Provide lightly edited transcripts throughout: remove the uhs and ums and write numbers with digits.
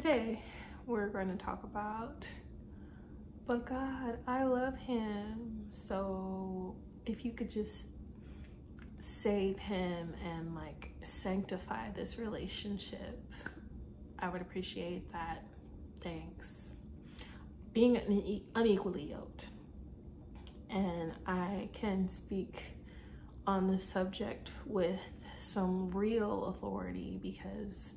Today we're going to talk about, but God, I love him. So if you could just save him and like sanctify this relationship, I would appreciate that. Thanks. Being unequally yoked. And I can speak on this subject with some real authority because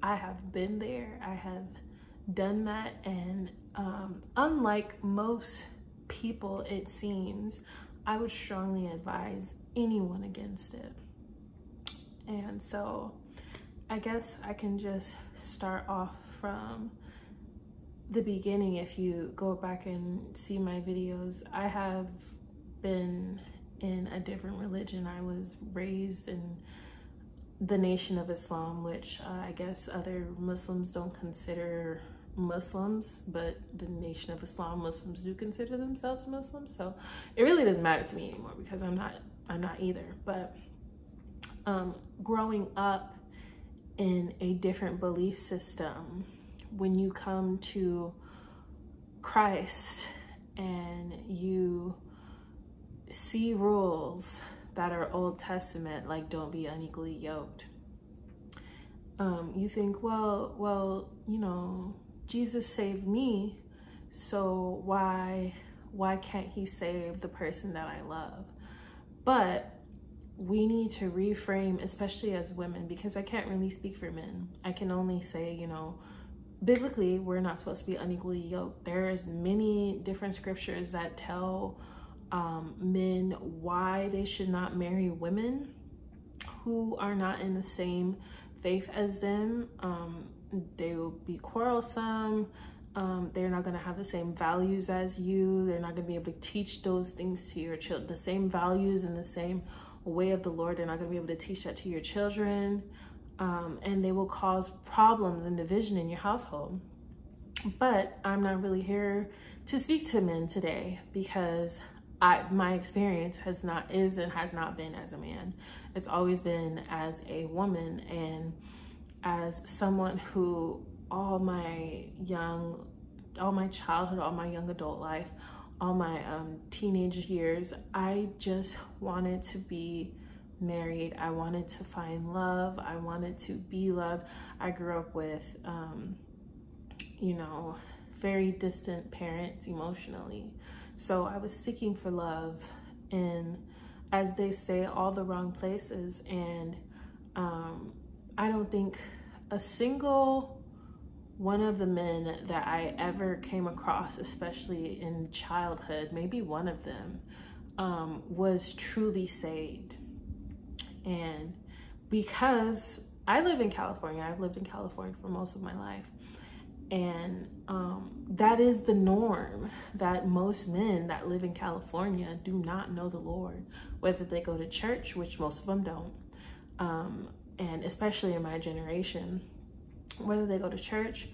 I have been there, I have done that, and unlike most people, it seems, I would strongly advise anyone against it. And so I guess I can just start off from the beginning. If you go back and see my videos, I have been in a different religion. I was raised in the Nation of Islam, which I guess other Muslims don't consider Muslims, but the Nation of Islam Muslims do consider themselves Muslims. So it really doesn't matter to me anymore because I'm not either. But growing up in a different belief system, when you come to Christ and you see rules that are Old Testament, like don't be unequally yoked, you think, well, you know, Jesus saved me, so why can't he save the person that I love? But we need to reframe, especially as women, because I can't really speak for men. I can only say, you know, biblically, we're not supposed to be unequally yoked. There's many different scriptures that tell men why they should not marry women who are not in the same faith as them. They will be quarrelsome. They're not going to have the same values as you. They're not going to be able to teach those things to your children. The same values and the same way of the Lord, they're not going to be able to teach that to your children. And they will cause problems and division in your household. But I'm not really here to speak to men today because my experience has not been as a man. It's always been as a woman, and as someone who all my childhood, all my young adult life, all my teenage years, I just wanted to be married. I wanted to find love. I wanted to be loved. I grew up with, you know, very distant parents emotionally. So I was seeking for love in, as they say, all the wrong places. And I don't think a single one of the men that I ever came across, especially in childhood, maybe one of them, was truly saved. And because I live in California, I've lived in California for most of my life. And that is the norm, that most men that live in California do not know the Lord, whether they go to church, which most of them don't. And especially in my generation, whether they go to church,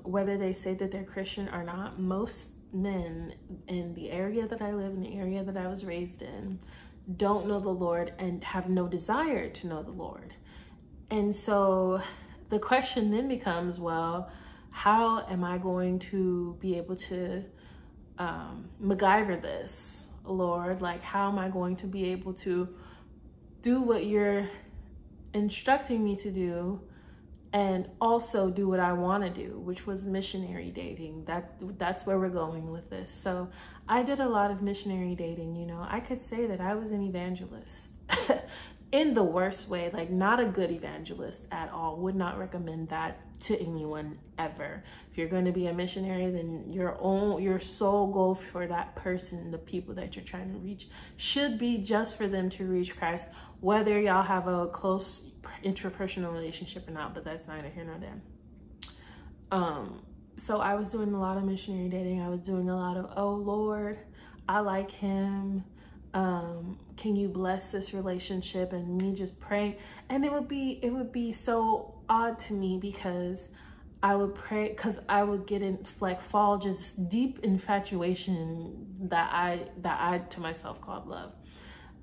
whether they say that they're Christian or not, most men in the area that I live in, the area that I was raised in, don't know the Lord and have no desire to know the Lord. And so the question then becomes, well, how am I going to be able to MacGyver this, Lord? Like, how am I going to be able to do what you're instructing me to do and also do what I want to do, which was missionary dating? That's where we're going with this. So I did a lot of missionary dating. You know, I could say that I was an evangelist in the worst way, like not a good evangelist at all. Would not recommend that to anyone ever. If you're going to be a missionary, then your sole goal for that person, the people that you're trying to reach, should be just for them to reach Christ, whether y'all have a close interpersonal relationship or not, but that's neither here nor there. So I was doing a lot of missionary dating. I was doing a lot of, oh Lord, I like him. Can you bless this relationship? And me just praying. And it would be so odd to me because I would pray, because I would get in, like, fall just deep infatuation that I to myself called love.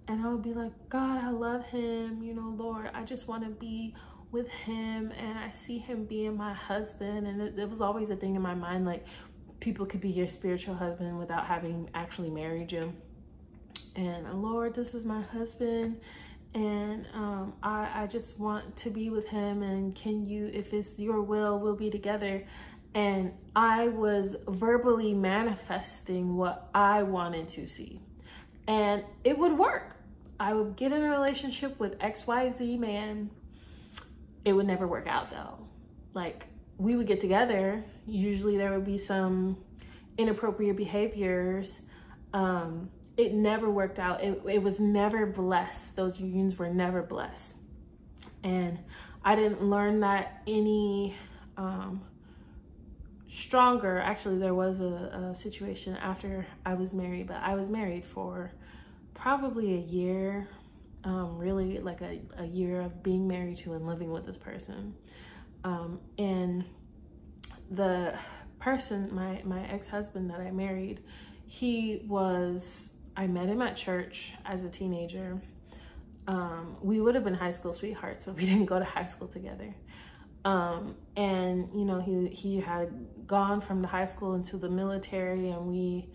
And I would be like, God, I love him, you know, Lord, I just want to be with him and I see him being my husband. And it was always a thing in my mind, like people could be your spiritual husband without having actually married you. And Lord, this is my husband, and I just want to be with him, and can you, if it's your will, we'll be together. And I was verbally manifesting what I wanted to see, and it would work. I would get in a relationship with XYZ man. It would never work out though. Like, we would get together. Usually there would be some inappropriate behaviors. It never worked out. It was never blessed. Those unions were never blessed. And I didn't learn that any stronger. Actually, there was a situation after I was married, but I was married for probably a year, really like a year of being married to and living with this person. And the person, my ex-husband that I married, I met him at church as a teenager. We would have been high school sweethearts, but we didn't go to high school together. And you know, he had gone from the high school into the military, and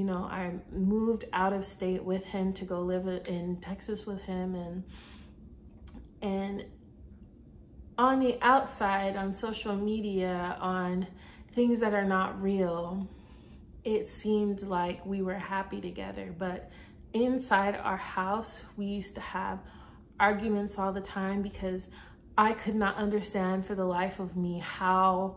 I moved out of state with him to go live in Texas with him. And on the outside, on social media, on things that are not real, it seemed like we were happy together. But inside our house, we used to have arguments all the time because I could not understand for the life of me how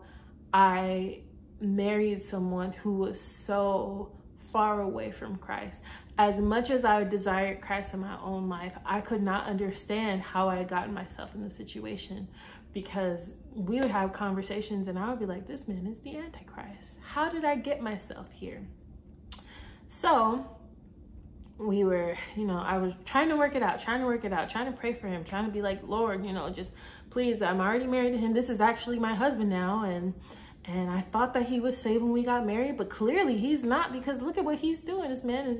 I married someone who was so far away from Christ. As much as I desired Christ in my own life, I could not understand how I had gotten myself in the situation, because we would have conversations and I would be like, this man is the Antichrist. How did I get myself here? So we were, I was trying to work it out, trying to pray for him, trying to be like, Lord, just please, I'm already married to him. This is actually my husband now. And I thought that he was saved when we got married, but clearly he's not, because look at what he's doing. This man is,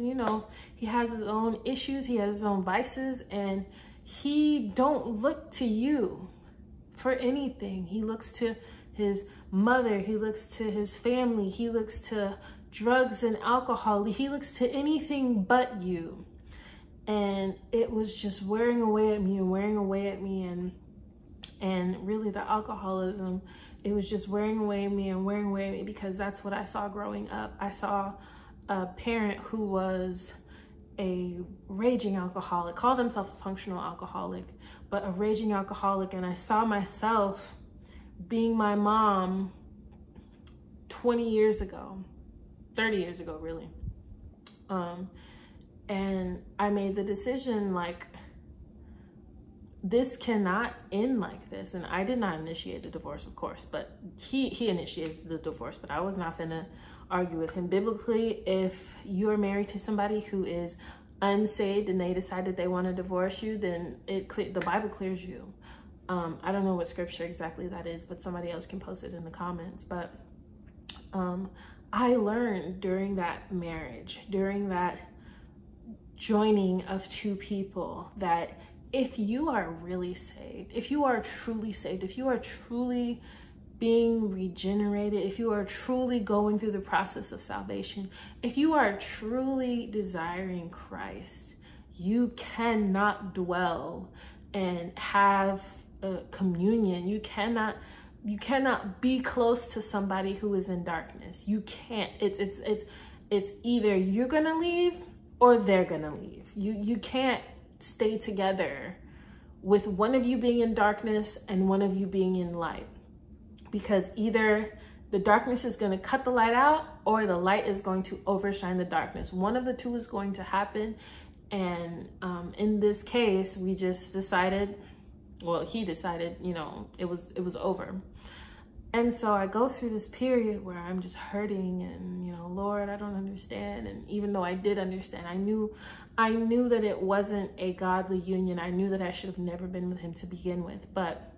he has his own issues. He has his own vices, and he don't look to you for anything. He looks to his mother. He looks to his family. He looks to drugs and alcohol. He looks to anything but you. And it was just wearing away at me and wearing away at me. And really the alcoholism, it was just wearing away at me and wearing away at me, because that's what I saw growing up. I saw a parent who was a raging alcoholic, called himself a functional alcoholic, but a raging alcoholic. And I saw myself being my mom 20 years ago, 30 years ago, really. And I made the decision, like, this cannot end like this. And I did not initiate the divorce, of course, but he initiated the divorce, but I was not gonna argue with him. Biblically, if you're married to somebody who is unsaved and they decide that they want to divorce you, then the Bible clears you. I don't know what scripture exactly that is, but somebody else can post it in the comments. But I learned during that marriage, during that joining of two people, that if you are really saved, if you are truly saved, if you are truly being regenerated, if you are truly going through the process of salvation, if you are truly desiring Christ, you cannot dwell and have a communion. You cannot be close to somebody who is in darkness. You can't. It's either you're gonna leave or they're gonna leave. You can't stay together with one of you being in darkness and one of you being in light, because either the darkness is going to cut the light out or the light is going to overshine the darkness. One of the two is going to happen. And in this case, we just decided, well, he decided, it was over. And so I go through this period where I'm just hurting and, Lord, I don't understand. And even though I did understand, I knew that it wasn't a godly union. I knew that I should have never been with him to begin with, but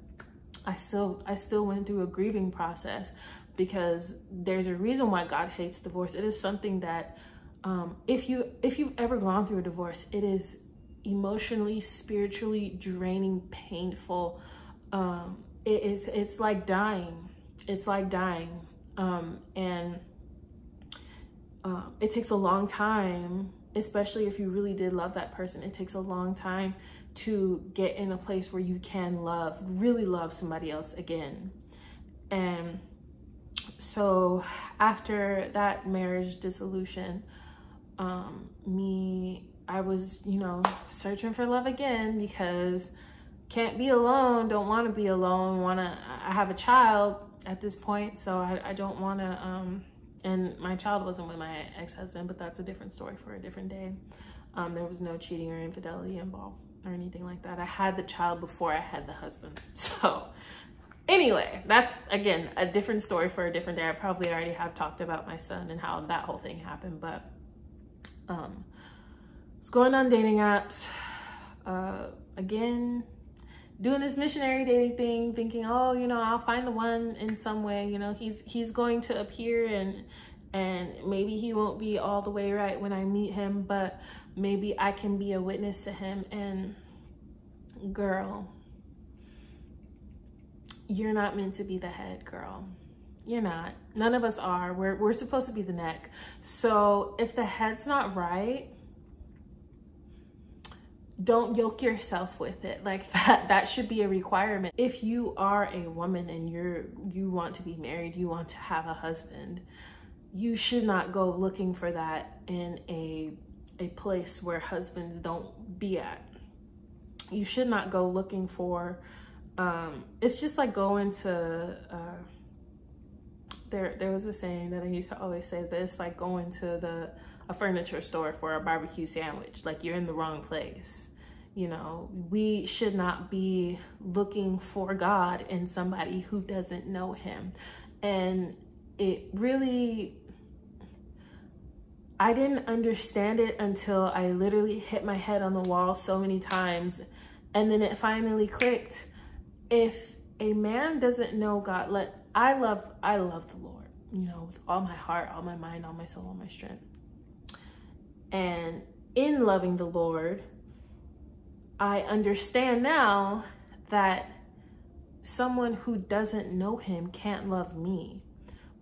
I still went through a grieving process, because there's a reason why God hates divorce. It is something that, if you've ever gone through a divorce, it is emotionally, spiritually draining, painful, It's like dying. It's like dying. And it takes a long time, especially if you really did love that person. It takes a long time to get in a place where you can really love somebody else again. And so after that marriage dissolution, I was, searching for love again, because can't be alone, don't want to be alone, I have a child at this point, so I don't want to, and my child wasn't with my ex-husband, but that's a different story for a different day. There was no cheating or infidelity involved or anything like that. I had the child before I had the husband. So anyway, that's, again, a different story for a different day. I probably already have talked about my son and how that whole thing happened, but was going on dating apps, again, doing this missionary dating thing, thinking, oh, I'll find the one in some way, he's going to appear, and maybe he won't be all the way right when I meet him, but maybe I can be a witness to him. And girl, you're not meant to be the head, girl. You're not. None of us are. We're supposed to be the neck. So if the head's not right, don't yoke yourself with it. Like that should be a requirement. If you are a woman and you want to be married, you want to have a husband, you should not go looking for that in a place where husbands don't be at. You should not go looking for, it's just like going to, there was a saying that I used to always say, this like going to a furniture store for a barbecue sandwich. Like, you're in the wrong place. We should not be looking for God in somebody who doesn't know him. And it really, I didn't understand it until I literally hit my head on the wall so many times. And then it finally clicked. If a man doesn't know God, I love the Lord, with all my heart, all my mind, all my soul, all my strength. And in loving the Lord, I understand now that someone who doesn't know him can't love me,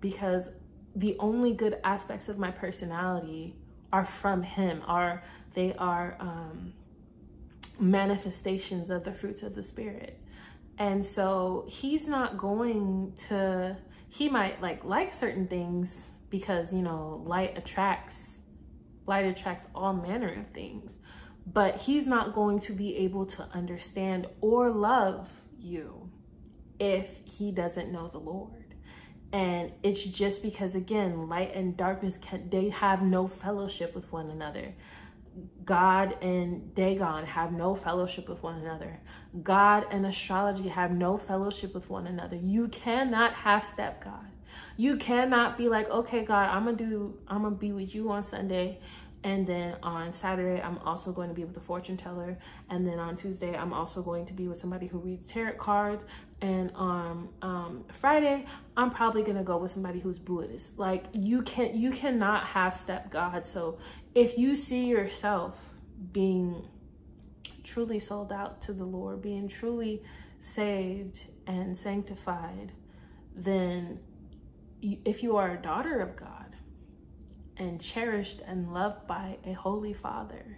because the only good aspects of my personality are from him, they are manifestations of the fruits of the Spirit. And so he's not going to, he might like certain things, because light attracts all manner of things, but he's not going to be able to understand or love you if he doesn't know the Lord. And it's just because, again, light and darkness they have no fellowship with one another. God and Dagon have no fellowship with one another. God and astrology have no fellowship with one another. You cannot half-step God. You cannot be like, okay, God, I'm gonna be with you on Sunday, and then on Saturday, I'm also going to be with a fortune teller. And then on Tuesday, I'm also going to be with somebody who reads tarot cards. And on Friday, I'm probably going to go with somebody who's Buddhist. Like, you cannot half-step God. So if you see yourself being truly sold out to the Lord, being truly saved and sanctified, then if you are a daughter of God, and cherished and loved by a holy Father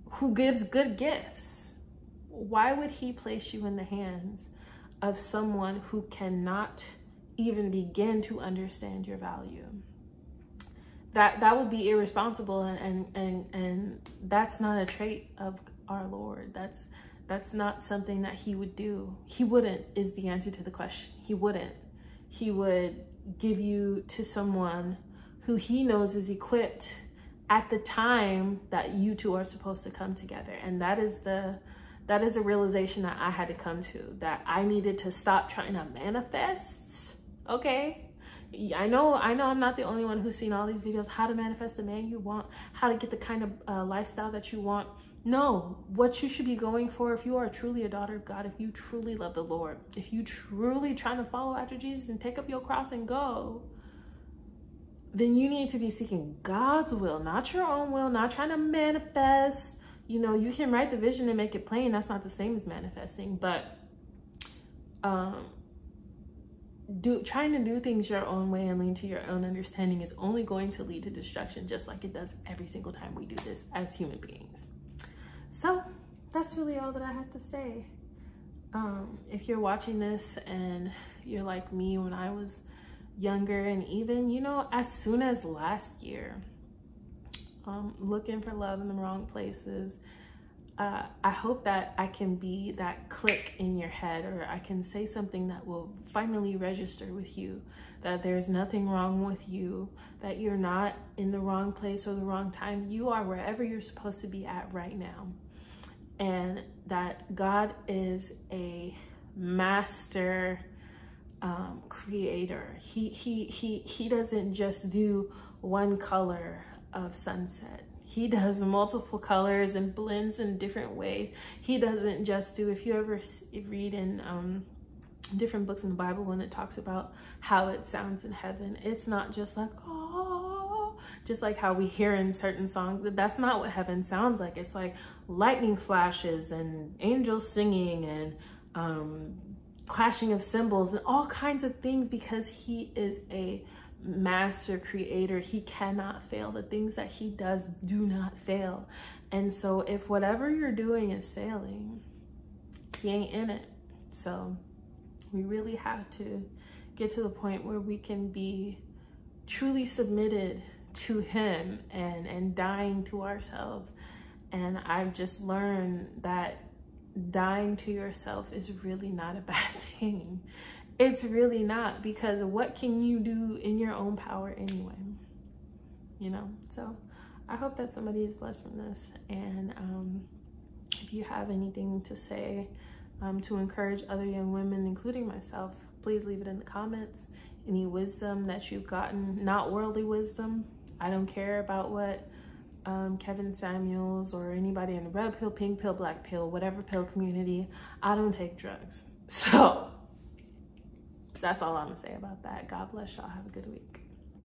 who gives good gifts, why would he place you in the hands of someone who cannot even begin to understand your value? That would be irresponsible, and that's not a trait of our Lord. That's not something that he would do. He wouldn't, is the answer to the question. He wouldn't. He would give you to someone who he knows is equipped at the time that you two are supposed to come together. And that is a realization that I had to come to, that I needed to stop trying to manifest. Okay, I know I'm not the only one who's seen all these videos, how to manifest the man you want, how to get the kind of lifestyle that you want. No, what you should be going for, if you are truly a daughter of God, if you truly love the Lord, if you truly trying to follow after Jesus and take up your cross and go, then you need to be seeking God's will, not your own will, not trying to manifest. You can write the vision and make it plain. That's not the same as manifesting, but trying to do things your own way and lean to your own understanding is only going to lead to destruction, just like it does every single time we do this as human beings. So that's really all that I have to say. If you're watching this and you're like me when I was younger, and even, you know, as soon as last year, looking for love in the wrong places, I hope that I can be that click in your head, or I can say something that will finally register with you that there's nothing wrong with you, that you're not in the wrong place or the wrong time. You are wherever you're supposed to be at right now. And that God is a master creator. He doesn't just do one color of sunset. He does multiple colors and blends in different ways. He doesn't just do, if you ever read in different books in the Bible, when it talks about how it sounds in heaven, it's not just like, oh, just like how we hear in certain songs. That's not what heaven sounds like. It's like lightning flashes and angels singing and clashing of cymbals and all kinds of things, because he is a master creator. He cannot fail. The things that he does do not fail. And so if whatever you're doing is failing, he ain't in it. So we really have to get to the point where we can be truly submitted to him and dying to ourselves. And I've just learned that dying to yourself is really not a bad thing. It's really not, because what can you do in your own power anyway? You know, so I hope that somebody is blessed from this. And if you have anything to say to encourage other young women, including myself, please leave it in the comments. Any wisdom that you've gotten, not worldly wisdom. I don't care about what Kevin Samuels or anybody in the red pill, pink pill, black pill, whatever pill community. I don't take drugs. So that's all I'm gonna say about that. God bless y'all. Have a good week.